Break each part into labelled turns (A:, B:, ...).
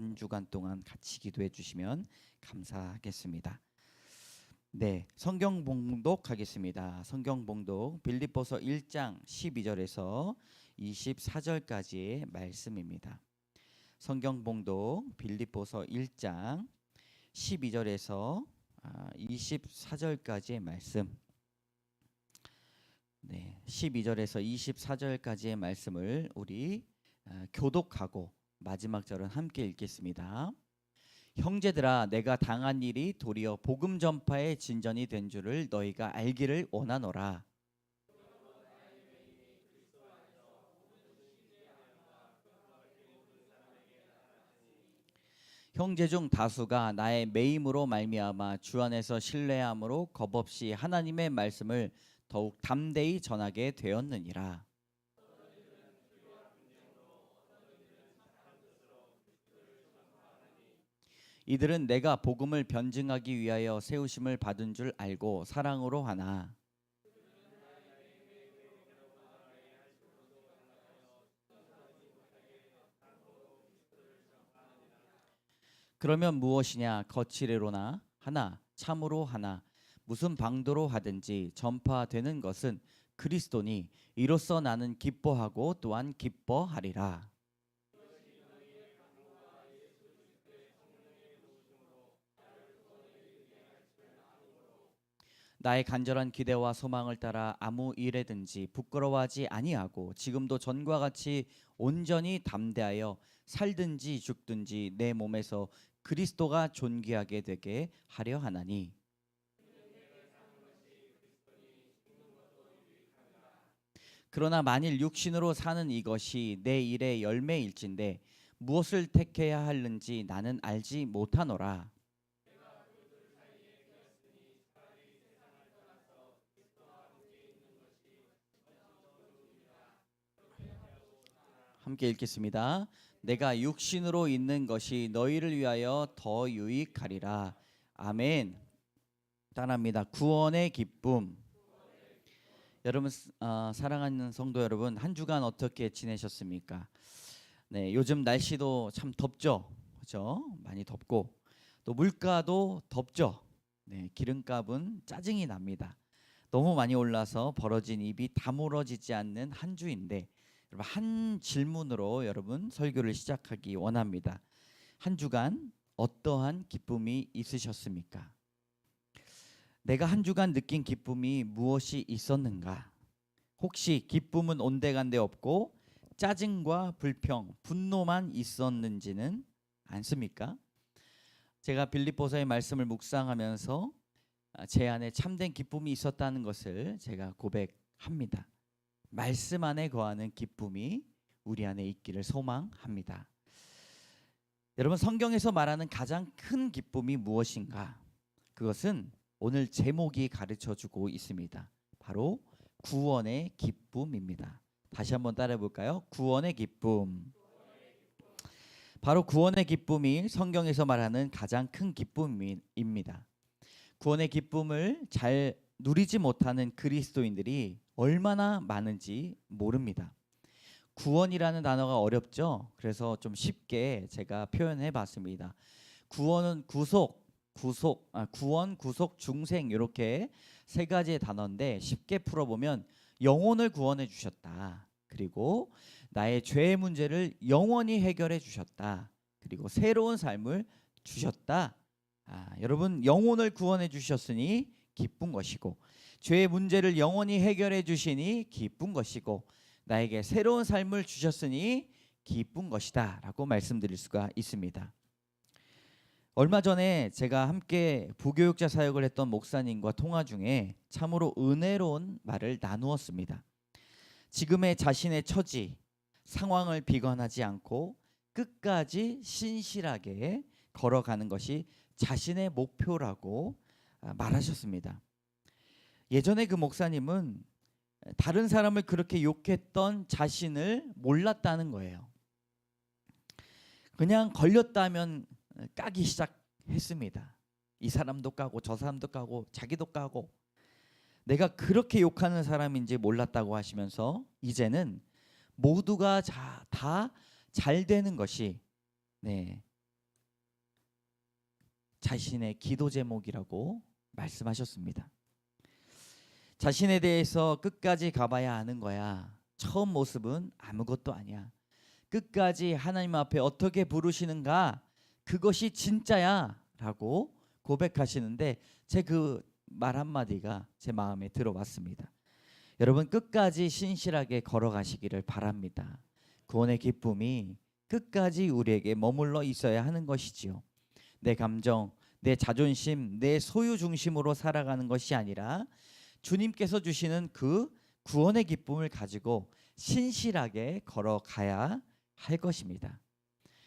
A: 한 주간 동안 같이 기도해 주시면 감사하겠습니다. 네, 성경 봉독하겠습니다. 성경 봉독 빌립보서 1장 12절에서 24절까지의 말씀입니다. 성경 봉독 빌립보서 1장 12절에서 24절까지의 말씀. 네, 12절에서 24절까지의 말씀을 우리 교독하고 마지막 절은 함께 읽겠습니다. 형제들아, 내가 당한 일이 도리어 복음 전파의 진전이 된 줄을 너희가 알기를 원하노라. 형제 중 다수가 나의 매임으로 말미암아 주 안에서 신뢰함으로 겁없이 하나님의 말씀을 더욱 담대히 전하게 되었느니라. 이들은 내가 복음을 변증하기 위하여 세우심을 받은 줄 알고 사랑으로 하나. 그러면 무엇이냐? 거칠애로나 하나, 참으로 하나, 무슨 방도로 하든지 전파되는 것은 그리스도니 이로써 나는 기뻐하고 또한 기뻐하리라. 나의 간절한 기대와 소망을 따라 아무 일에든지 부끄러워하지 아니하고 지금도 전과 같이 온전히 담대하여 살든지 죽든지 내 몸에서 그리스도가 존귀하게 되게 하려 하나니. 그러나 만일 육신으로 사는 이것이 내 일의 열매일진데 무엇을 택해야 하는지 나는 알지 못하노라. 함께 읽겠습니다. 내가 육신으로 있는 것이 너희를 위하여 더 유익하리라. 아멘. 따라합니다. 구원의 기쁨. 여러분, 사랑하는 성도 여러분, 한 주간 어떻게 지내셨습니까? 네, 요즘 날씨도 참 덥죠. 그렇죠? 많이 덥고 또 물가도 덥죠. 네, 기름값은 짜증이 납니다. 너무 많이 올라서 벌어진 입이 다물어지지 않는 한 주인데, 여러분, 한 질문으로 여러분 설교를 시작하기 원합니다. 한 주간 어떠한 기쁨이 있으셨습니까? 내가 한 주간 느낀 기쁨이 무엇이 있었는가? 혹시 기쁨은 온데간데 없고 짜증과 불평, 분노만 있었는지는 않습니까? 제가 빌립보서의 말씀을 묵상하면서 제 안에 참된 기쁨이 있었다는 것을 제가 고백합니다. 말씀 안에 거하는 기쁨이 우리 안에 있기를 소망합니다. 여러분, 성경에서 말하는 가장 큰 기쁨이 무엇인가? 그것은 오늘 제목이 가르쳐주고 있습니다. 바로 구원의 기쁨입니다. 다시 한번 따라해 볼까요? 구원의 기쁨. 바로 구원의 기쁨이 성경에서 말하는 가장 큰 기쁨입니다. 구원의 기쁨을 잘 누리지 못하는 그리스도인들이 얼마나 많은지 모릅니다. 구원이라는 단어가 어렵죠. 그래서 좀 쉽게 제가 표현해 봤습니다. 구원은 구원, 구속, 중생, 이렇게 세 가지의 단어인데 쉽게 풀어보면 영혼을 구원해 주셨다. 그리고 나의 죄의 문제를 영원히 해결해 주셨다. 그리고 새로운 삶을 주셨다. 여러분, 영혼을 구원해 주셨으니 기쁜 것이고, 죄의 문제를 영원히 해결해 주시니 기쁜 것이고, 나에게 새로운 삶을 주셨으니 기쁜 것이다 라고 말씀드릴 수가 있습니다. 얼마 전에 제가 함께 부교육자 사역을 했던 목사님과 통화 중에 참으로 은혜로운 말을 나누었습니다. 지금의 자신의 처지, 상황을 비관하지 않고 끝까지 신실하게 걸어가는 것이 자신의 목표라고 말하셨습니다. 예전에 그 목사님은 다른 사람을 그렇게 욕했던 자신을 몰랐다는 거예요. 그냥 걸렸다면 까기 시작했습니다. 이 사람도 까고 저 사람도 까고 자기도 까고, 내가 그렇게 욕하는 사람인지 몰랐다고 하시면서 이제는 모두가 다 잘 되는 것이 자신의 기도 제목이라고 말씀하셨습니다. 자신에 대해서 끝까지 가봐야 아는 거야. 처음 모습은 아무것도 아니야. 끝까지 하나님 앞에 어떻게 부르시는가, 그것이 진짜야 라고 고백하시는데 제 그 말 한마디가 제 마음에 들어왔습니다. 여러분, 끝까지 신실하게 걸어가시기를 바랍니다. 구원의 기쁨이 끝까지 우리에게 머물러 있어야 하는 것이지요. 내 감정, 내 자존심, 내 소유 중심으로 살아가는 것이 아니라 주님께서 주시는 그 구원의 기쁨을 가지고 신실하게 걸어가야 할 것입니다.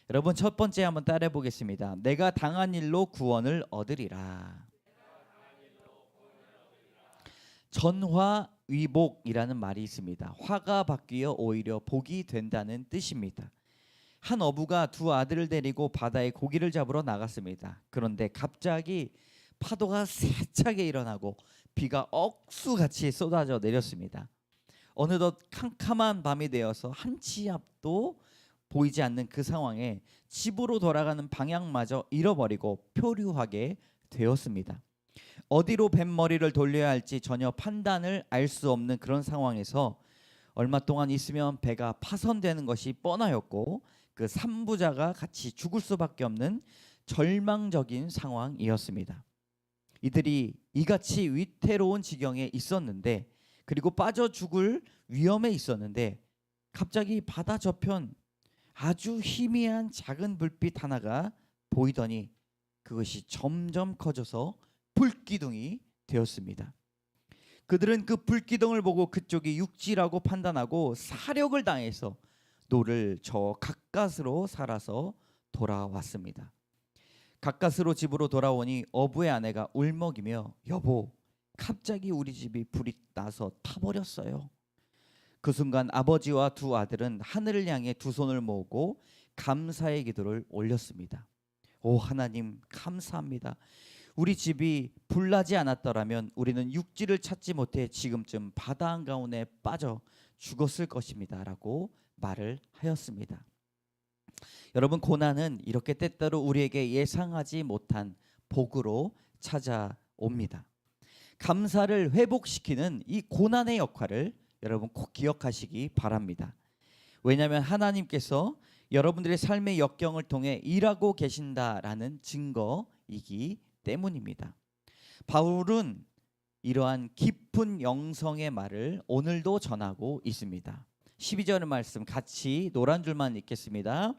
A: 여러분, 첫 번째 한번 따라해 보겠습니다. 내가 당한 일로 구원을 얻으리라. 전화위복이라는 말이 있습니다. 화가 바뀌어 오히려 복이 된다는 뜻입니다. 한 어부가 두 아들을 데리고 바다에 고기를 잡으러 나갔습니다. 그런데 갑자기 파도가 세차게 일어나고 비가 억수같이 쏟아져 내렸습니다. 어느덧 캄캄한 밤이 되어서 한 치 앞도 보이지 않는 그 상황에 집으로 돌아가는 방향마저 잃어버리고 표류하게 되었습니다. 어디로 뱃머리를 돌려야 할지 전혀 판단을 알 수 없는 그런 상황에서 얼마 동안 있으면 배가 파손되는 것이 뻔하였고 그 삼부자가 같이 죽을 수밖에 없는 절망적인 상황이었습니다. 이들이 이같이 위태로운 지경에 있었는데, 그리고 빠져 죽을 위험에 있었는데 갑자기 바다 저편 아주 희미한 작은 불빛 하나가 보이더니 그것이 점점 커져서 불기둥이 되었습니다. 그들은 그 불기둥을 보고 그쪽이 육지라고 판단하고 사력을 다해서 노를 저 가까스로 살아서 돌아왔습니다. 가까스로 집으로 돌아오니 어부의 아내가 울먹이며 여보, 갑자기 우리 집이 불이 나서 타버렸어요. 그 순간 아버지와 두 아들은 하늘을 향해 두 손을 모으고 감사의 기도를 올렸습니다. 오 하나님, 감사합니다. 우리 집이 불나지 않았더라면 우리는 육지를 찾지 못해 지금쯤 바다 한가운데 빠져 죽었을 것입니다 라고 말을 하였습니다. 여러분, 고난은 이렇게 때때로 우리에게 예상하지 못한 복으로 찾아옵니다. 감사를 회복시키는 이 고난의 역할을 여러분 꼭 기억하시기 바랍니다. 왜냐하면 하나님께서 여러분들의 삶의 역경을 통해 일하고 계신다라는 증거이기 때문입니다. 바울은 이러한 깊은 영성의 말을 오늘도 전하고 있습니다. 12절의 말씀 같이 노란 줄만 읽겠습니다.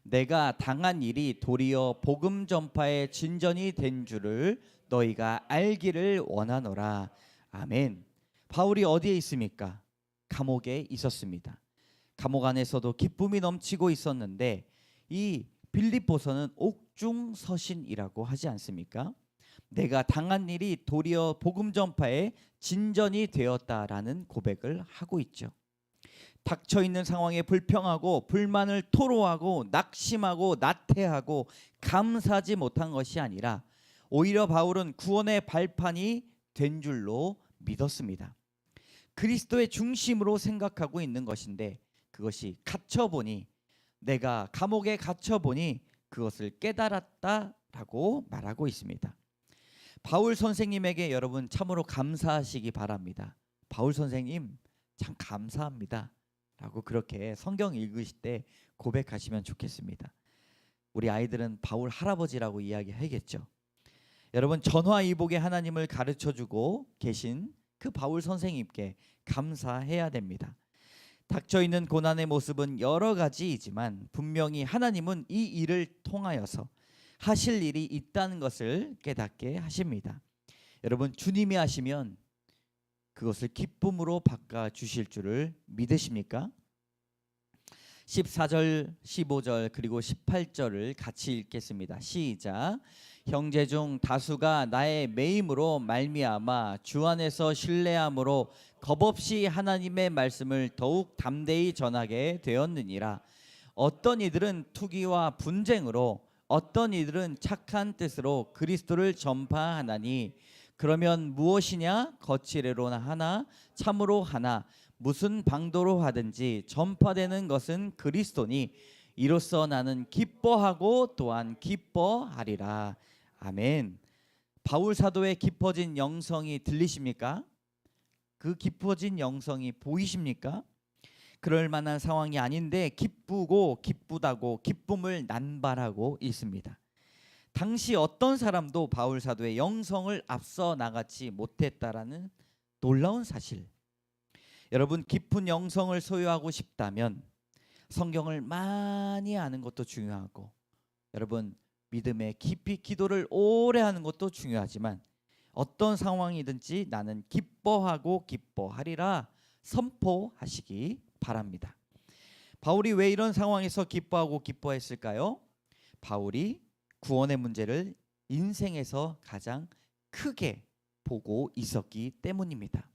A: 내가 당한 일이 도리어 복음 전파의 진전이 된 줄을 너희가 알기를 원하노라. 아멘. 바울이 어디에 있습니까? 감옥에 있었습니다. 감옥 안에서도 기쁨이 넘치고 있었는데 이 빌립보서는 옥중서신이라고 하지 않습니까? 내가 당한 일이 도리어 복음 전파의 진전이 되었다라는 고백을 하고 있죠. 닥쳐있는 상황에 불평하고 불만을 토로하고 낙심하고 나태하고 감사하지 못한 것이 아니라 오히려 바울은 구원의 발판이 된 줄로 믿었습니다. 그리스도의 중심으로 생각하고 있는 것인데 그것이 갇혀보니, 내가 감옥에 갇혀보니 그것을 깨달았다라고 말하고 있습니다. 바울 선생님에게 여러분 참으로 감사하시기 바랍니다. 바울 선생님 참 감사합니다 라고 그렇게 성경 읽으실 때 고백하시면 좋겠습니다. 우리 아이들은 바울 할아버지라고 이야기하겠죠. 여러분, 전화위복의 하나님을 가르쳐주고 계신 그 바울 선생님께 감사해야 됩니다. 닥쳐있는 고난의 모습은 여러 가지이지만 분명히 하나님은 이 일을 통하여서 하실 일이 있다는 것을 깨닫게 하십니다. 여러분, 주님이 하시면 그것을 기쁨으로 바꿔주실 줄을 믿으십니까? 14절, 15절 그리고 18절을 같이 읽겠습니다. 시작. 형제 중 다수가 나의 매임으로 말미암아 주 안에서 신뢰함으로 겁없이 하나님의 말씀을 더욱 담대히 전하게 되었느니라. 어떤 이들은 투기와 분쟁으로, 어떤 이들은 착한 뜻으로 그리스도를 전파하나니 그러면 무엇이냐? 거칠애로나 하나 참으로 하나 무슨 방도로 하든지 전파되는 것은 그리스도니 이로써 나는 기뻐하고 또한 기뻐하리라. 아멘. 바울 사도의 깊어진 영성이 들리십니까? 그 깊어진 영성이 보이십니까? 그럴 만한 상황이 아닌데 기쁘고 기쁘다고 기쁨을 남발하고 있습니다. 당시 어떤 사람도 바울 사도의 영성을 앞서 나가지 못했다라는 놀라운 사실. 여러분, 깊은 영성을 소유하고 싶다면 성경을 많이 아는 것도 중요하고, 여러분 믿음에 깊이 기도를 오래 하는 것도 중요하지만, 어떤 상황이든지 나는 기뻐하고 기뻐하리라 선포하시기 바랍니다. 바울이 왜 이런 상황에서 기뻐하고 기뻐했을까요? 바울이 구원의 문제를 인생에서 가장 크게 보고 있었기 때문입니다.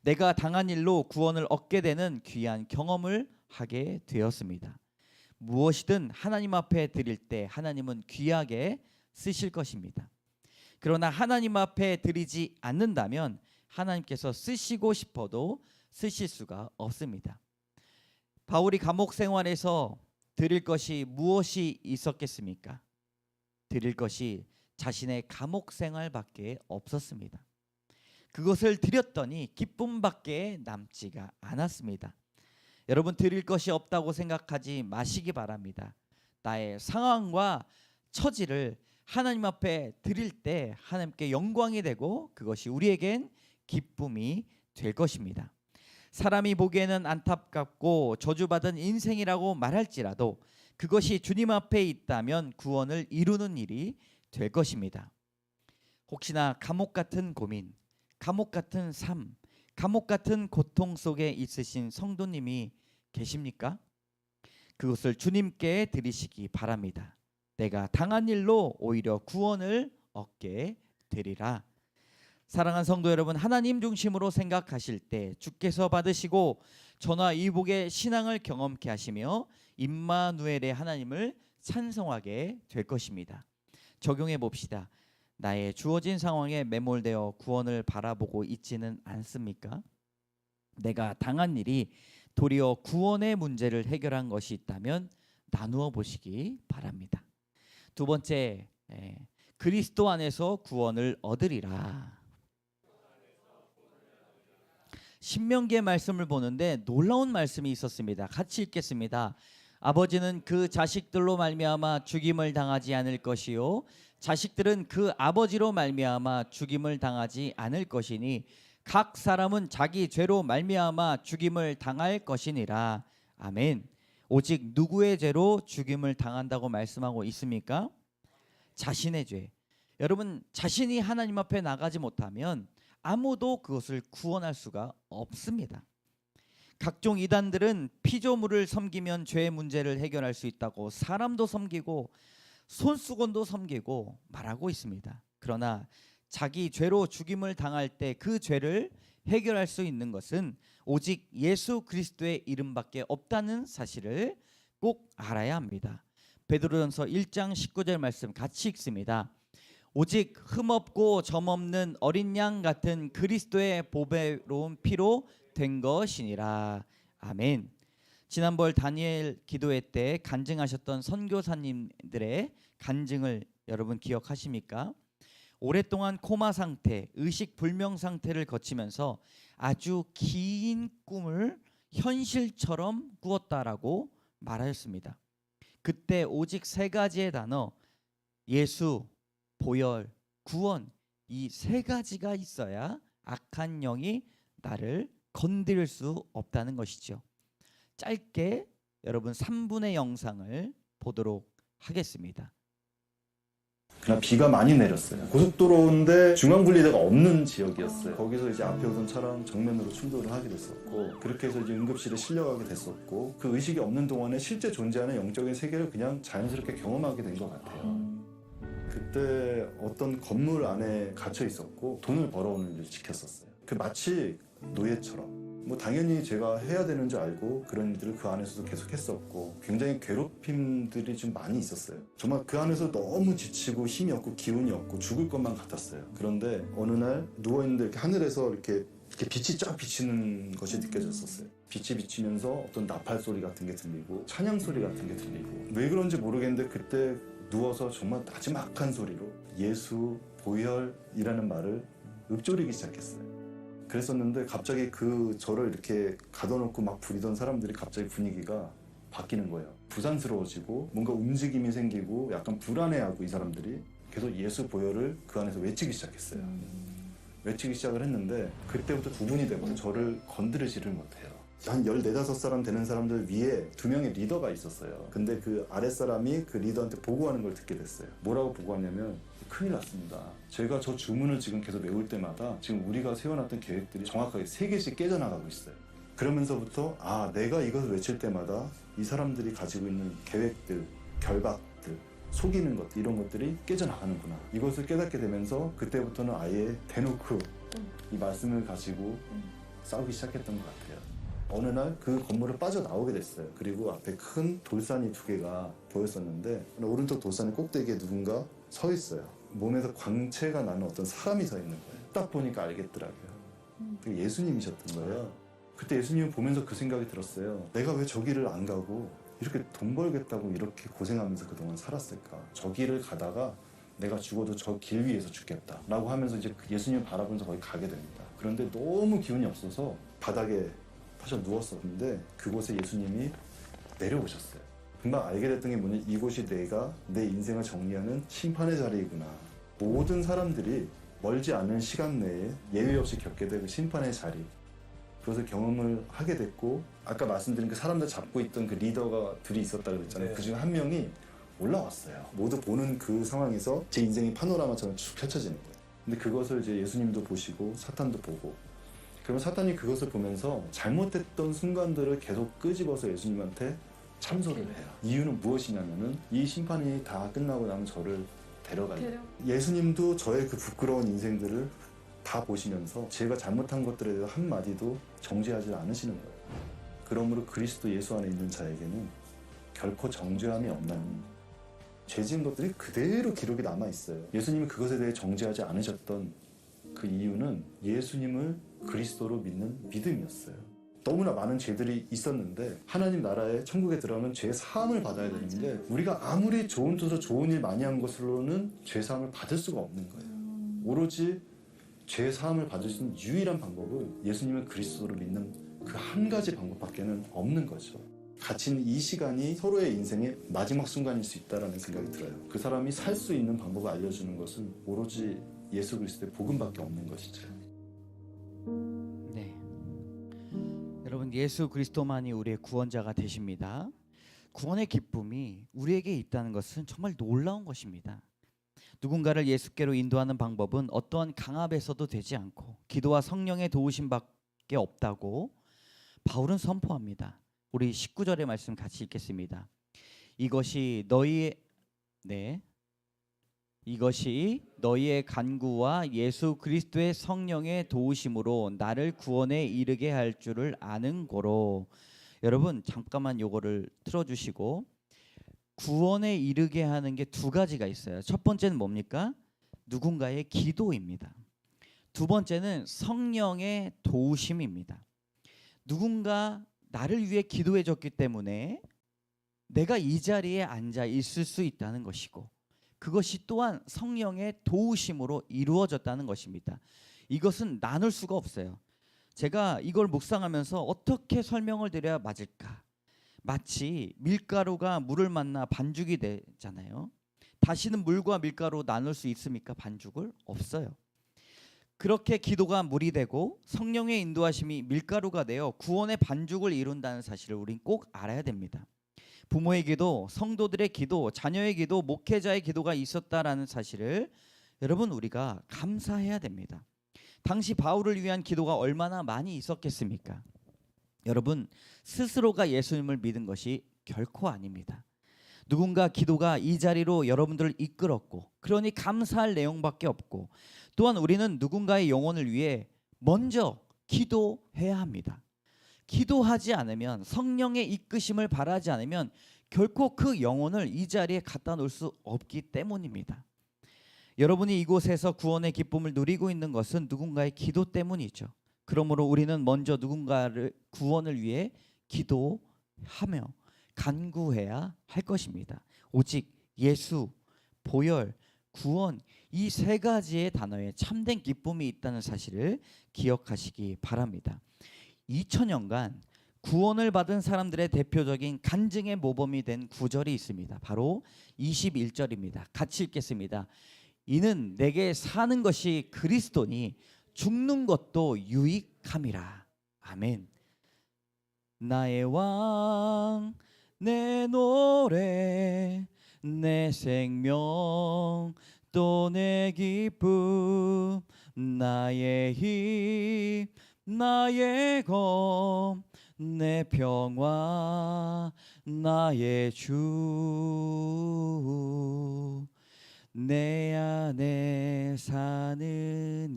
A: 내가 당한 일로 구원을 얻게 되는 귀한 경험을 하게 되었습니다. 무엇이든 하나님 앞에 드릴 때 하나님은 귀하게 쓰실 것입니다. 그러나 하나님 앞에 드리지 않는다면 하나님께서 쓰시고 싶어도 쓰실 수가 없습니다. 바울이 감옥 생활에서 드릴 것이 무엇이 있었겠습니까? 드릴 것이 자신의 감옥 생활밖에 없었습니다. 그것을 드렸더니 기쁨밖에 남지가 않았습니다. 여러분, 드릴 것이 없다고 생각하지 마시기 바랍니다. 나의 상황과 처지를 하나님 앞에 드릴 때 하나님께 영광이 되고 그것이 우리에겐 기쁨이 될 것입니다. 사람이 보기에는 안타깝고 저주받은 인생이라고 말할지라도 그것이 주님 앞에 있다면 구원을 이루는 일이 될 것입니다. 혹시나 감옥 같은 고민, 감옥 같은 삶, 감옥 같은 고통 속에 있으신 성도님이 계십니까? 그것을 주님께 드리시기 바랍니다. 내가 당한 일로 오히려 구원을 얻게 되리라. 사랑하는 성도 여러분, 하나님 중심으로 생각하실 때 주께서 받으시고 저나 이복의 신앙을 경험케 하시며 임마누엘의 하나님을 찬송하게 될 것입니다. 적용해 봅시다. 나의 주어진 상황에 매몰되어 구원을 바라보고 있지는 않습니까? 내가 당한 일이 도리어 구원의 문제를 해결한 것이 있다면 나누어 보시기 바랍니다. 두 번째, 그리스도 안에서 구원을 얻으리라. 신명기의 말씀을 보는데 놀라운 말씀이 있었습니다. 같이 읽겠습니다. 아버지는 그 자식들로 말미암아 죽임을 당하지 않을 것이요 자식들은 그 아버지로 말미암아 죽임을 당하지 않을 것이니 각 사람은 자기 죄로 말미암아 죽임을 당할 것이니라. 아멘. 오직 누구의 죄로 죽임을 당한다고 말씀하고 있습니까? 자신의 죄. 여러분, 자신이 하나님 앞에 나가지 못하면 아무도 그것을 구원할 수가 없습니다. 각종 이단들은 피조물을 섬기면 죄의 문제를 해결할 수 있다고 사람도 섬기고 손수건도 섬기고 말하고 있습니다. 그러나 자기 죄로 죽임을 당할 때 그 죄를 해결할 수 있는 것은 오직 예수 그리스도의 이름밖에 없다는 사실을 꼭 알아야 합니다. 베드로전서 1장 19절 말씀 같이 읽습니다. 오직 흠없고 점없는 어린 양 같은 그리스도의 보배로운 피로 된 것이니라. 아멘. 지난번 다니엘 기도회 때 간증하셨던 선교사님들의 간증을 여러분 기억하십니까? 오랫동안 코마 상태, 의식 불명 상태를 거치면서 아주 긴 꿈을 현실처럼 꾸었다라고 말하였습니다. 그때 오직 세 가지의 단어, 예수, 보혈, 구원, 이 세 가지가 있어야 악한 영이 나를 건드릴 수 없다는 것이죠. 짧게 여러분 3분의 영상을 보도록 하겠습니다.
B: 그날 비가 많이 내렸어요. 고속도로인데 중앙분리대가 없는 지역이었어요. 거기서 이제 앞에 오던 차랑 정면으로 충돌을 하게 됐었고, 그렇게 해서 이제 응급실에 실려가게 됐었고, 그 의식이 없는 동안에 실제 존재하는 영적인 세계를 그냥 자연스럽게 경험하게 된 것 같아요. 그때 어떤 건물 안에 갇혀 있었고 돈을 벌어오는 일을 지켰었어요. 그 마치 노예처럼. 뭐 당연히 제가 해야 되는 줄 알고 그런 일들을 그 안에서도 계속 했었고, 굉장히 괴롭힘들이 좀 많이 있었어요. 정말 그 안에서 너무 지치고 힘이 없고 기운이 없고 죽을 것만 같았어요. 그런데 어느 날 누워있는데 이렇게 하늘에서 이렇게 빛이 쫙 비치는 것이 느껴졌었어요. 빛이 비치면서 어떤 나팔 소리 같은 게 들리고 찬양 소리 같은 게 들리고, 왜 그런지 모르겠는데 그때 누워서 정말 나지막한 소리로 예수 보혈이라는 말을 읊조리기 시작했어요. 그랬었는데 갑자기 그 저를 이렇게 가둬놓고 막 부리던 사람들이 갑자기 분위기가 바뀌는 거예요. 부산스러워지고 뭔가 움직임이 생기고 약간 불안해하고 이 사람들이 계속 예수 보혈을 그 안에서 외치기 시작했어요. 외치기 시작을 했는데 그때부터 구분이 되고 저를 건드리지를 못해요. 한 14~15사람 되는 사람들 위에 2명의 리더가 있었어요. 근데 그 아랫사람이 그 리더한테 보고하는 걸 듣게 됐어요. 뭐라고 보고하냐면 큰일 났습니다. 제가 저 주문을 지금 계속 외울 때마다 지금 우리가 세워놨던 계획들이 정확하게 3개씩 깨져나가고 있어요. 그러면서부터 내가 이것을 외칠 때마다 이 사람들이 가지고 있는 계획들, 결박들, 속이는 것 이런 것들이 깨져나가는구나. 이것을 깨닫게 되면서 그때부터는 아예 대놓고 이 말씀을 가지고 싸우기 시작했던 것 같아요. 어느 날 그 건물을 빠져나오게 됐어요. 그리고 앞에 큰 돌산이 2개가 보였었는데 오른쪽 돌산의 꼭대기에 누군가 서 있어요. 몸에서 광채가 나는 어떤 사람이 서 있는 거예요. 딱 보니까 알겠더라고요. 그게 예수님이셨던 거예요. 그때 예수님을 보면서 그 생각이 들었어요. 내가 왜 저 길을 안 가고 이렇게 돈 벌겠다고 이렇게 고생하면서 그동안 살았을까? 저 길을 가다가 내가 죽어도 저 길 위에서 죽겠다 라고 하면서 이제 예수님을 바라보면서 거기 가게 됩니다. 그런데 너무 기운이 없어서 바닥에 파져 누웠었는데 그곳에 예수님이 내려오셨어요. 금방 알게 됐던 게 뭐냐, 이곳이 내가 내 인생을 정리하는 심판의 자리이구나. 모든 사람들이 멀지 않은 시간 내에 예외 없이 겪게 될 그 심판의 자리, 그것을 경험을 하게 됐고, 아까 말씀드린 그 사람들 잡고 있던 그 리더가 둘이 있었다고 그랬잖아요. 그중에 한 명이 올라왔어요. 모두 보는 그 상황에서 제 인생이 파노라마처럼 쭉 펼쳐지는 거예요. 근데 그것을 이제 예수님도 보시고 사탄도 보고, 그러면 사탄이 그것을 보면서 잘못됐던 순간들을 계속 끄집어서 예수님한테 참소를 해요. 이유는 무엇이냐면은 이 심판이 다 끝나고 나면 저를 데려가요. 예수님도 저의 그 부끄러운 인생들을 다 보시면서 제가 잘못한 것들에 대해서 한마디도 정죄하지 않으시는 거예요. 그러므로 그리스도 예수 안에 있는 자에게는 결코 정죄함이 없나니, 죄 지은 것들이 그대로 기록이 남아있어요. 예수님이 그것에 대해 정죄하지 않으셨던 그 이유는 예수님을 그리스도로 믿는 믿음이었어요. 너무나 많은 죄들이 있었는데 하나님 나라에 천국에 들어가면 죄 사함을 받아야 되는데 우리가 아무리 좋은 뜻으로 좋은 일 많이 한 것으로는 죄 사함을 받을 수가 없는 거예요. 오로지 죄 사함을 받을 수 있는 유일한 방법은 예수님을 그리스도로 믿는 그 한 가지 방법밖에는 없는 거죠. 갇힌 이 시간이 서로의 인생의 마지막 순간일 수 있다는 생각이 들어요. 그 사람이 살 수 있는 방법을 알려주는 것은 오로지 예수 그리스도의 복음밖에 없는 것이죠.
A: 네, 여러분, 예수 그리스도만이 우리의 구원자가 되십니다. 구원의 기쁨이 우리에게 있다는 것은 정말 놀라운 것입니다. 누군가를 예수께로 인도하는 방법은 어떠한 강압에서도 되지 않고 기도와 성령의 도우심밖에 없다고 바울은 선포합니다. 우리 19절의 말씀 같이 읽겠습니다. 이것이 너희의 간구와 예수 그리스도의 성령의 도우심으로 나를 구원에 이르게 할 줄을 아는 고로. 여러분, 잠깐만 요거를 틀어주시고, 구원에 이르게 하는 게 2가지가 있어요. 첫 번째는 뭡니까? 누군가의 기도입니다. 2번째는 성령의 도우심입니다. 누군가 나를 위해 기도해 줬기 때문에 내가 이 자리에 앉아 있을 수 있다는 것이고, 그것이 또한 성령의 도우심으로 이루어졌다는 것입니다. 이것은 나눌 수가 없어요. 제가 이걸 묵상하면서 어떻게 설명을 드려야 맞을까? 마치 밀가루가 물을 만나 반죽이 되잖아요. 다시는 물과 밀가루 나눌 수 있습니까? 반죽을? 없어요. 그렇게 기도가 물이 되고 성령의 인도하심이 밀가루가 되어 구원의 반죽을 이룬다는 사실을 우린 꼭 알아야 됩니다. 부모의 기도, 성도들의 기도, 자녀의 기도, 목회자의 기도가 있었다라는 사실을 여러분 우리가 감사해야 됩니다. 당시 바울을 위한 기도가 얼마나 많이 있었겠습니까? 여러분, 스스로가 예수님을 믿은 것이 결코 아닙니다. 누군가 기도가 이 자리로 여러분들을 이끌었고, 그러니 감사할 내용밖에 없고, 또한 우리는 누군가의 영혼을 위해 먼저 기도해야 합니다. 기도하지 않으면, 성령의 이끄심을 바라지 않으면 결코 그 영혼을 이 자리에 갖다 놓을 수 없기 때문입니다. 여러분이 이곳에서 구원의 기쁨을 누리고 있는 것은 누군가의 기도 때문이죠. 그러므로 우리는 먼저 누군가를 구원을 위해 기도하며 간구해야 할 것입니다. 오직 예수 보혈, 구원, 이 세 가지의 단어에 참된 기쁨이 있다는 사실을 기억하시기 바랍니다. 2000년간 구원을 받은 사람들의 대표적인 간증의 모범이 된 구절이 있습니다. 바로 21절입니다. 같이 읽겠습니다. 이는 내게 사는 것이 그리스도니 죽는 것도 유익함이라. 아멘. 나의 왕, 내 노래, 내 생명, 또 내 기쁨, 나의 힘, 나의 검, 내 평화, 나의 주, 내 안에 사느니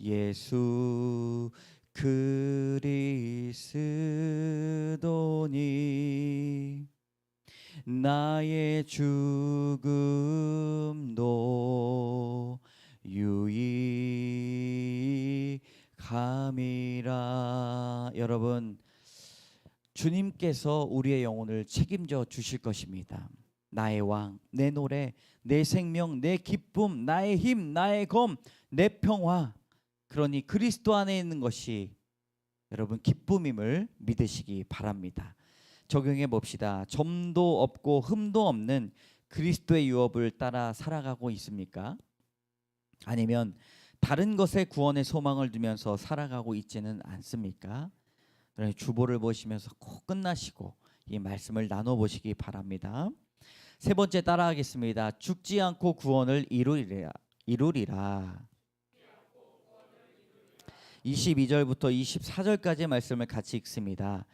A: 예수 그리스도니 나의 죽음도 유익함이라. 여러분, 주님께서 우리의 영혼을 책임져 주실 것입니다. 나의 왕, 내 노래, 내 생명, 내 기쁨, 나의 힘, 나의 검, 내 평화. 그러니 그리스도 안에 있는 것이 여러분 기쁨임을 믿으시기 바랍니다. 적용해 봅시다. 점도 없고 흠도 없는 그리스도의 유업을 따라 살아가고 있습니까? 아니면 다른 것에 구원의 소망을 두면서 살아가고 있지는 않습니까? 그러니 주보를 보시면서 꼭 끝나시고 이 말씀을 나눠보시기 바랍니다. 세 번째 따라하겠습니다. 죽지 않고 구원을 이루리라. 22절부터 24절까지의 말씀을 같이 읽습니다.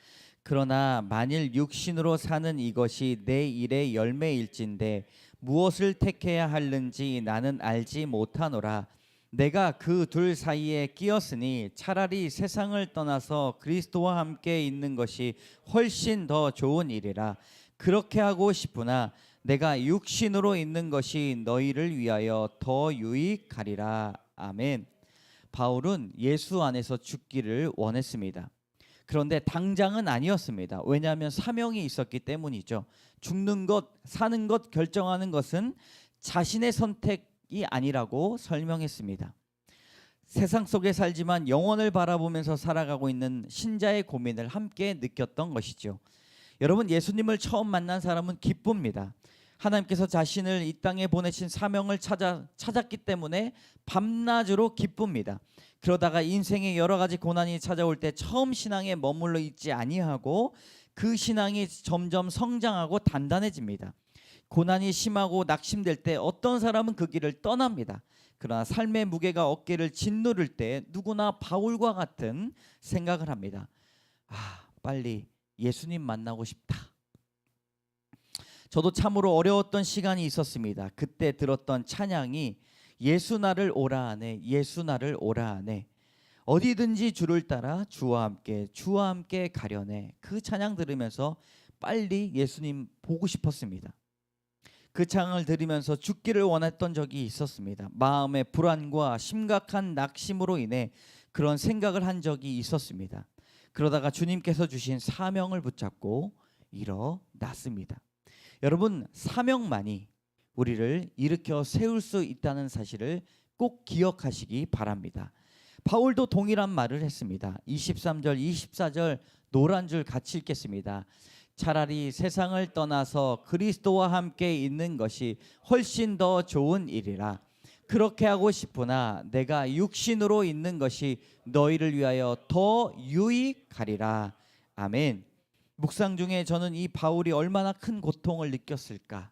A: 그러나 만일 육신으로 사는 이것이 내 일의 열매일진데 무엇을 택해야 하는지 나는 알지 못하노라. 내가 그 둘 사이에 끼었으니 차라리 세상을 떠나서 그리스도와 함께 있는 것이 훨씬 더 좋은 일이라. 그렇게 하고 싶으나 내가 육신으로 있는 것이 너희를 위하여 더 유익하리라. 아멘. 바울은 예수 안에서 죽기를 원했습니다. 그런데 당장은 아니었습니다. 왜냐하면 사명이 있었기 때문이죠. 죽는 것, 사는 것 결정하는 것은 자신의 선택이 아니라고 설명했습니다. 세상 속에 살지만 영원을 바라보면서 살아가고 있는 신자의 고민을 함께 느꼈던 것이죠. 여러분, 예수님을 처음 만난 사람은 기쁩니다. 하나님께서 자신을 이 땅에 보내신 사명을 찾았기 때문에 밤낮으로 기쁩니다. 그러다가 인생의 여러 가지 고난이 찾아올 때 처음 신앙에 머물러 있지 아니하고 그 신앙이 점점 성장하고 단단해집니다. 고난이 심하고 낙심될 때 어떤 사람은 그 길을 떠납니다. 그러나 삶의 무게가 어깨를 짓누를 때 누구나 바울과 같은 생각을 합니다. 빨리 예수님 만나고 싶다. 저도 참으로 어려웠던 시간이 있었습니다. 그때 들었던 찬양이 예수 나를 오라 하네, 예수 나를 오라 하네. 어디든지 주를 따라 주와 함께 가려네. 그 찬양 들으면서 빨리 예수님 보고 싶었습니다. 그 찬양을 들으면서 죽기를 원했던 적이 있었습니다. 마음의 불안과 심각한 낙심으로 인해 그런 생각을 한 적이 있었습니다. 그러다가 주님께서 주신 사명을 붙잡고 일어났습니다. 여러분, 사명만이 우리를 일으켜 세울 수 있다는 사실을 꼭 기억하시기 바랍니다. 바울도 동일한 말을 했습니다. 23절, 24절 노란 줄 같이 읽겠습니다. 차라리 세상을 떠나서 그리스도와 함께 있는 것이 훨씬 더 좋은 일이라. 그렇게 하고 싶으나 내가 육신으로 있는 것이 너희를 위하여 더 유익하리라. 아멘. 묵상 중에 저는 이 바울이 얼마나 큰 고통을 느꼈을까,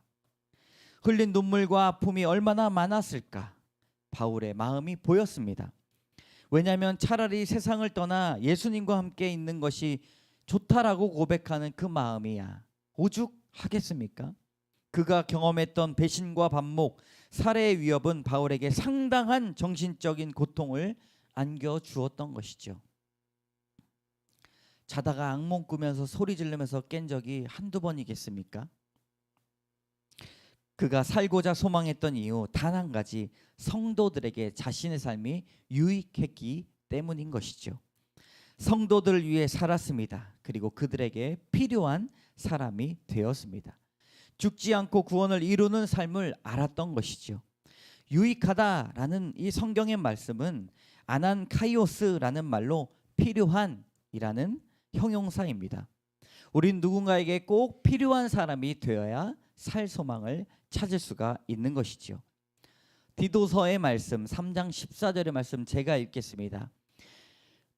A: 흘린 눈물과 아픔이 얼마나 많았을까, 바울의 마음이 보였습니다. 왜냐하면 차라리 세상을 떠나 예수님과 함께 있는 것이 좋다라고 고백하는 그 마음이야 오죽하겠습니까? 그가 경험했던 배신과 반목, 살해의 위협은 바울에게 상당한 정신적인 고통을 안겨주었던 것이죠. 자다가 악몽 꾸면서 소리 지르면서 깬 적이 한두 번이겠습니까? 그가 살고자 소망했던 이유 단 한 가지, 성도들에게 자신의 삶이 유익했기 때문인 것이죠. 성도들을 위해 살았습니다. 그리고 그들에게 필요한 사람이 되었습니다. 죽지 않고 구원을 이루는 삶을 알았던 것이죠. 유익하다라는 이 성경의 말씀은 아난카이오스라는 말로 필요한이라는 형용사입니다. 우린 누군가에게 꼭 필요한 사람이 되어야 살 소망을 찾을 수가 있는 것이지요. 디도서의 말씀 3장 14절의 말씀 제가 읽겠습니다.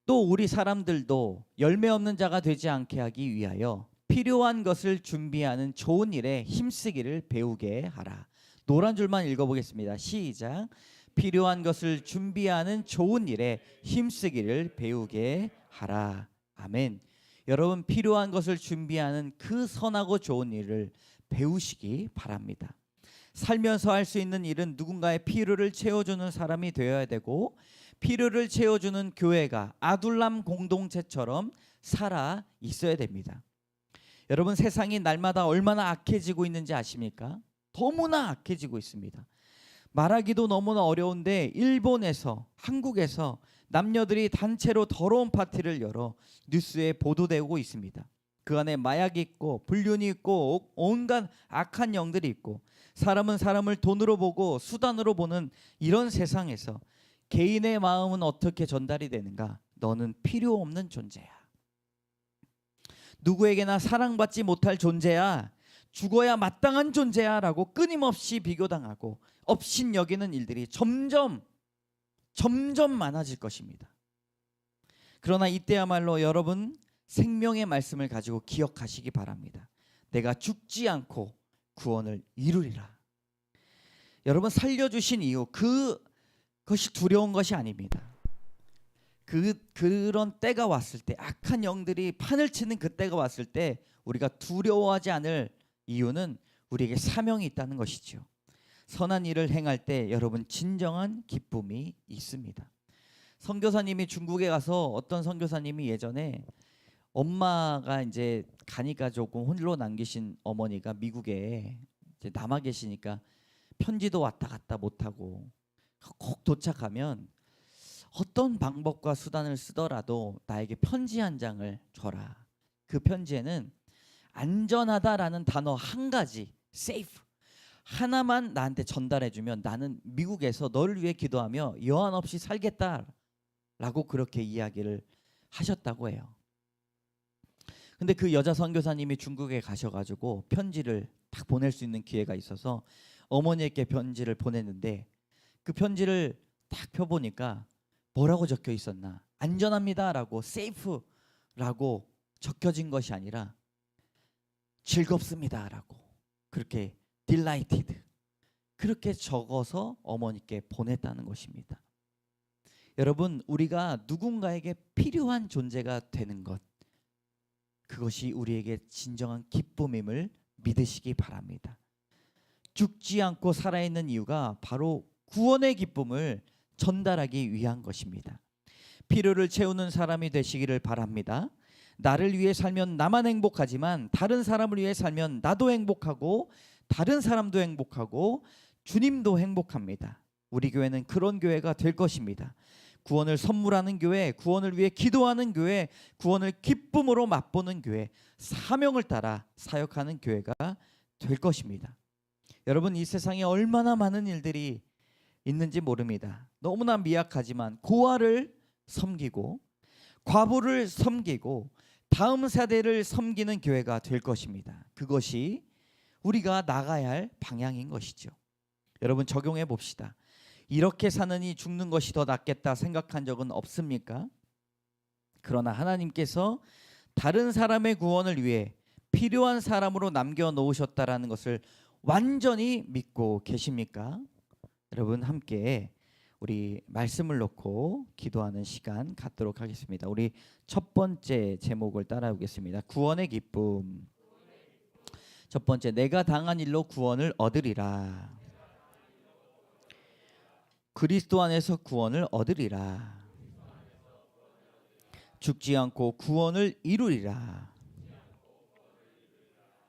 A: 또 우리 사람들도 열매 없는 자가 되지 않게 하기 위하여 필요한 것을 준비하는 좋은 일에 힘쓰기를 배우게 하라. 노란 줄만 읽어보겠습니다. 시작. 필요한 것을 준비하는 좋은 일에 힘쓰기를 배우게 하라. 아멘. 여러분, 필요한 것을 준비하는 그 선하고 좋은 일을 배우시기 바랍니다. 살면서 할 수 있는 일은 누군가의 필요를 채워주는 사람이 되어야 되고, 필요를 채워주는 교회가 아둘람 공동체처럼 살아 있어야 됩니다. 여러분, 세상이 날마다 얼마나 악해지고 있는지 아십니까? 너무나 악해지고 있습니다. 말하기도 너무나 어려운데 일본에서, 한국에서 남녀들이 단체로 더러운 파티를 열어 뉴스에 보도되고 있습니다. 그 안에 마약이 있고 불륜이 있고 온갖 악한 영들이 있고, 사람은 사람을 돈으로 보고 수단으로 보는 이런 세상에서 개인의 마음은 어떻게 전달이 되는가? 너는 필요 없는 존재야. 누구에게나 사랑받지 못할 존재야. 죽어야 마땅한 존재야 라고 끊임없이 비교당하고 업신여기는 일들이 점점 많아질 것입니다. 그러나 이때야말로 여러분, 생명의 말씀을 가지고 기억하시기 바랍니다. 내가 죽지 않고 구원을 이루리라. 여러분, 살려주신 이유, 그것이 두려운 것이 아닙니다. 그런 때가 왔을 때, 악한 영들이 판을 치는 그 때가 왔을 때 우리가 두려워하지 않을 이유는 우리에게 사명이 있다는 것이죠. 선한 일을 행할 때 여러분, 진정한 기쁨이 있습니다. 선교사님이 중국에 가서, 어떤 선교사님이 예전에 엄마가 이제 가니까 조금 홀로 남기신 어머니가 미국에 이제 남아 계시니까 편지도 왔다 갔다 못하고, 꼭 도착하면 어떤 방법과 수단을 쓰더라도 나에게 편지 한 장을 줘라. 그 편지에는 안전하다라는 단어 한 가지, safe 하나만 나한테 전달해주면 나는 미국에서 너를 위해 기도하며 여한 없이 살겠다라고 그렇게 이야기를 하셨다고 해요. 근데 그 여자 선교사님이 중국에 가셔가지고 편지를 딱 보낼 수 있는 기회가 있어서 어머니에게 편지를 보냈는데, 그 편지를 딱 펴보니까 뭐라고 적혀 있었나? 안전합니다라고, safe라고 적혀진 것이 아니라 즐겁습니다라고, 그렇게 delighted, 그렇게 적어서 어머니께 보냈다는 것입니다. 여러분, 우리가 누군가에게 필요한 존재가 되는 것, 그것이 우리에게 진정한 기쁨임을 믿으시기 바랍니다. 죽지 않고 살아있는 이유가 바로 구원의 기쁨을 전달하기 위한 것입니다. 필요를 채우는 사람이 되시기를 바랍니다. 나를 위해 살면 나만 행복하지만 다른 사람을 위해 살면 나도 행복하고 다른 사람도 행복하고 주님도 행복합니다. 우리 교회는 그런 교회가 될 것입니다. 구원을 선물하는 교회, 구원을 위해 기도하는 교회, 구원을 기쁨으로 맛보는 교회, 사명을 따라 사역하는 교회가 될 것입니다. 여러분, 이 세상에 얼마나 많은 일들이 있는지 모릅니다. 너무나 미약하지만 고아를 섬기고 과부를 섬기고 다음 세대를 섬기는 교회가 될 것입니다. 그것이 우리가 나가야 할 방향인 것이죠. 여러분, 적용해 봅시다. 이렇게 사느니 죽는 것이 더 낫겠다 생각한 적은 없습니까? 그러나 하나님께서 다른 사람의 구원을 위해 필요한 사람으로 남겨놓으셨다라는 것을 완전히 믿고 계십니까? 여러분, 함께 우리 말씀을 놓고 기도하는 시간 갖도록 하겠습니다. 우리 첫 번째 제목을 따라오겠습니다. 구원의 기쁨. 첫 번째, 내가 당한 일로 구원을 얻으리라. 그리스도 안에서 구원을 얻으리라. 죽지 않고 구원을 이루리라.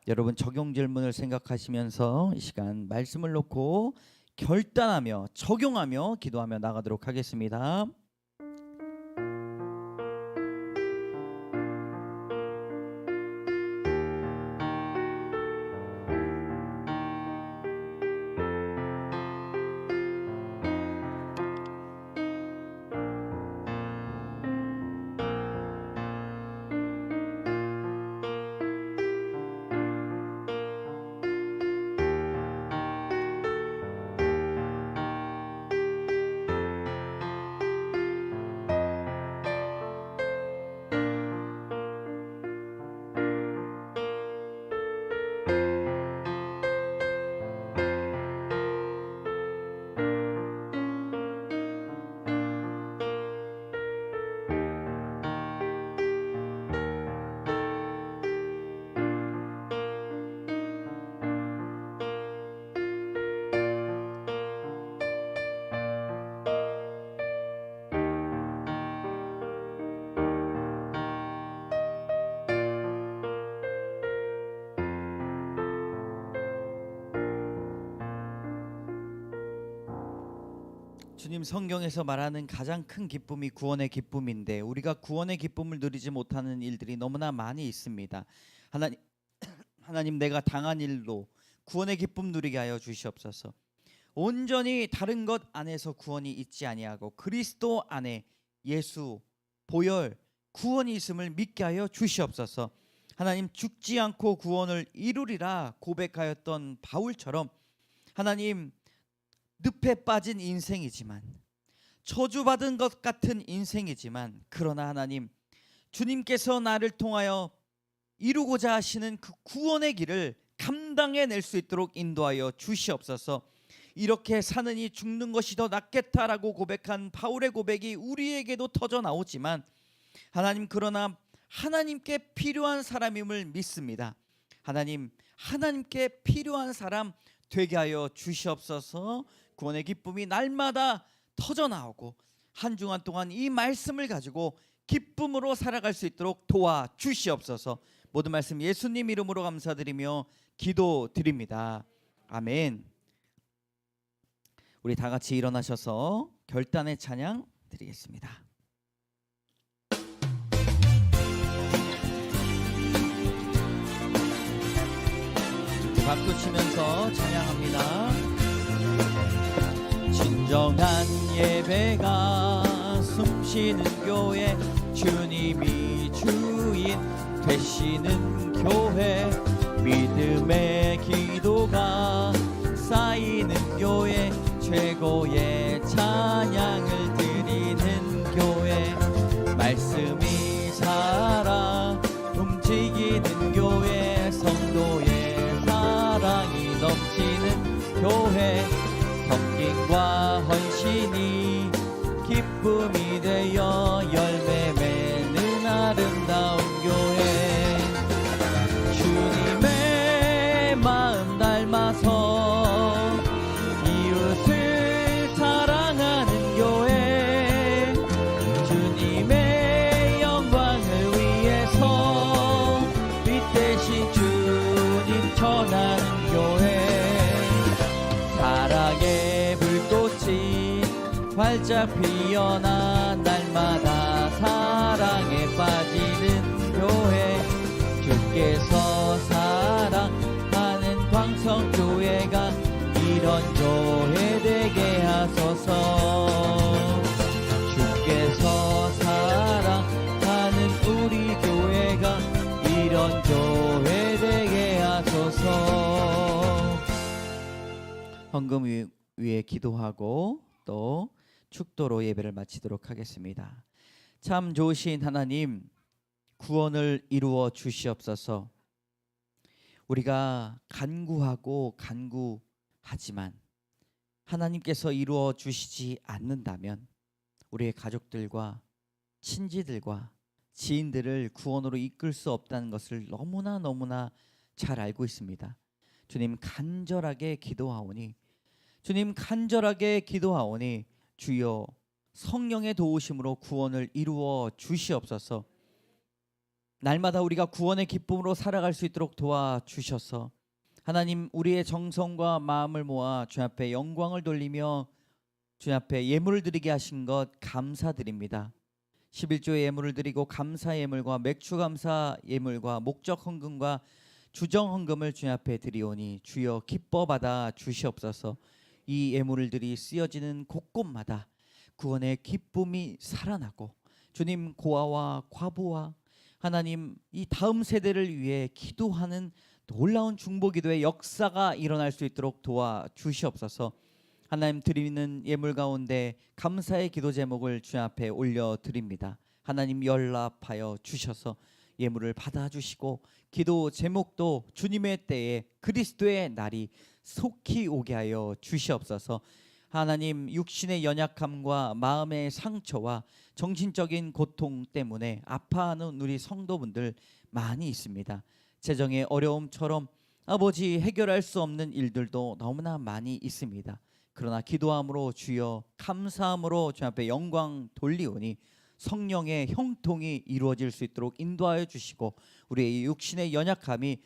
A: 여러분, 적용 질문을 생각하시면서 이 시간 말씀을 놓고 결단하며 적용하며 기도하며 나가도록 하겠습니다. 주님, 성경에서 말하는 가장 큰 기쁨이 구원의 기쁨인데 우리가 구원의 기쁨을 누리지 못하는 일들이 너무나 많이 있습니다. 하나님, 하나님, 내가 당한 일로 구원의 기쁨 누리게 하여 주시옵소서. 온전히 다른 것 안에서 구원이 있지 아니하고 그리스도 안에 예수 보혈 구원이 있음을 믿게 하여 주시옵소서. 하나님, 죽지 않고 구원을 이루리라 고백하였던 바울처럼 하나님, 늪에 빠진 인생이지만 저주받은 것 같은 인생이지만 그러나 하나님, 주님께서 나를 통하여 이루고자 하시는 그 구원의 길을 감당해낼 수 있도록 인도하여 주시옵소서. 이렇게 사느니 죽는 것이 더 낫겠다라고 고백한 바울의 고백이 우리에게도 터져 나오지만 하나님, 그러나 하나님께 필요한 사람임을 믿습니다. 하나님, 하나님께 필요한 사람 되게 하여 주시옵소서. 구원의 기쁨이 날마다 터져 나오고 한 주간 동안 이 말씀을 가지고 기쁨으로 살아갈 수 있도록 도와 주시옵소서. 모든 말씀 예수님 이름으로 감사드리며 기도드립니다. 아멘. 우리 다 같이 일어나셔서 결단의 찬양 드리겠습니다. 박수 치면서 찬양합니다. 진정한 예배가 숨쉬는 교회, 주님이 주인 되시는 교회, 믿음의 기도가 쌓이는 교회, 최고의 찬양을 드리는 교회, 말씀이 살아 움직이는 교회, 성도의 사랑이 넘치는 교회, 섬김과 헌신이 기쁨이 되어 열매 맺는 아름다운 교회, 주님의 마음 닮아서 이웃을 사랑하는 교회, 주님의 영광을 위해서 빛대신 주님 전하는 교회, 사랑의 불꽃이 활짝 피어나 날마다 사랑에 빠지는 교회, 주께서 사랑하는 광성교회가 이런 교회 되게 하소서. 주께서 사랑하는 우리 교회가 이런 교회 되게 하소서. 헌금 위에 기도하고 또 축도로 예배를 마치도록 하겠습니다. 참 좋으신 하나님, 구원을 이루어 주시옵소서. 우리가 간구하고 간구하지만 하나님께서 이루어 주시지 않는다면 우리의 가족들과 친지들과 지인들을 구원으로 이끌 수 없다는 것을 너무나 잘 알고 있습니다. 주님, 간절하게 기도하오니 주여 성령의 도우심으로 구원을 이루어 주시옵소서. 날마다 우리가 구원의 기쁨으로 살아갈 수 있도록 도와주셔서 하나님, 우리의 정성과 마음을 모아 주님 앞에 영광을 돌리며 주님 앞에 예물을 드리게 하신 것 감사드립니다. 11조의 예물을 드리고 감사 예물과 맥주 감사 예물과 목적 헌금과 주정 헌금을 주님 앞에 드리오니 주여 기뻐 받아 주시옵소서. 이 예물들이 쓰여지는 곳곳마다 구원의 기쁨이 살아나고 주님, 고아와 과부와 하나님 이 다음 세대를 위해 기도하는 놀라운 중보기도의 역사가 일어날 수 있도록 도와주시옵소서. 하나님, 드리는 예물 가운데 감사의 기도 제목을 주님 앞에 올려드립니다. 하나님, 연락하여 주셔서 예물을 받아주시고 기도 제목도 주님의 때에 그리스도의 날이 속히 오게 하여 주시옵소서. 하나님, 육신의 연약함과 마음의 상처와 정신적인 고통 때문에 아파하는 우리 성도분들 많이 있습니다. 재정의 어려움처럼 아버지 해결할 수 없는 일들도 너무나 많이 있습니다. 그러나 기도함으로 주여 감사함으로 주 앞에 영광 돌리오니 성령의 형통이 이루어질 수 있도록 인도하여 주시고 우리의 육신의 연약함이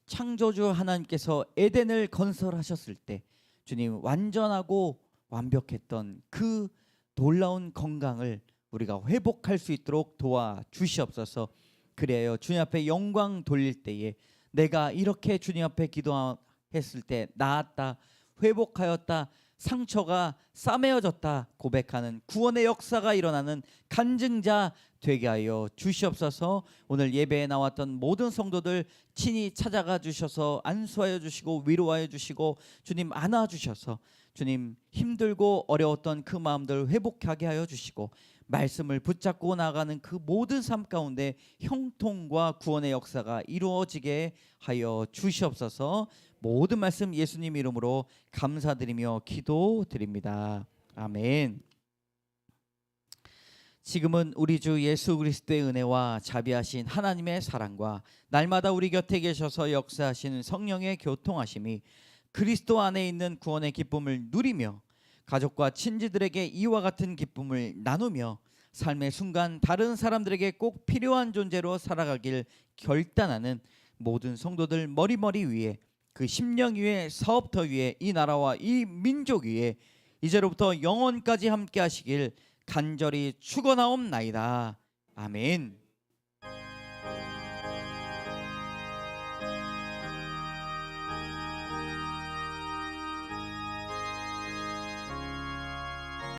A: 창조주 하나님께서 에덴을 건설하셨을 때 주님 완전하고 완벽했던 그 놀라운 건강을 우리가 회복할 수 있도록 도와주시옵소서. 그래요, 주님 앞에 영광 돌릴 때에 내가 이렇게 주님 앞에 기도했을 때 나았다, 회복하였다, 상처가 싸매어졌다 고백하는 구원의 역사가 일어나는 간증자 되게 하여 주시옵소서. 오늘 예배에 나왔던 모든 성도들 친히 찾아가 주셔서 안수하여 주시고 위로하여 주시고 주님 안아 주셔서 주님 힘들고 어려웠던 그 마음들 회복하게 하여 주시고 말씀을 붙잡고 나가는 그 모든 삶 가운데 형통과 구원의 역사가 이루어지게 하여 주시옵소서. 모든 말씀 예수님 이름으로 감사드리며 기도드립니다. 아멘. 지금은 우리 주 예수 그리스도의 은혜와 자비하신 하나님의 사랑과 날마다 우리 곁에 계셔서 역사하시는 성령의 교통하심이 그리스도 안에 있는 구원의 기쁨을 누리며 가족과 친지들에게 이와 같은 기쁨을 나누며 삶의 순간 다른 사람들에게 꼭 필요한 존재로 살아가길 결단하는 모든 성도들 머리머리 위에 그 심령 위에 사업터 위에 이 나라와 이 민족 위에 이제로부터 영원까지 함께 하시길 간절히 축원하옵나이다. 아멘.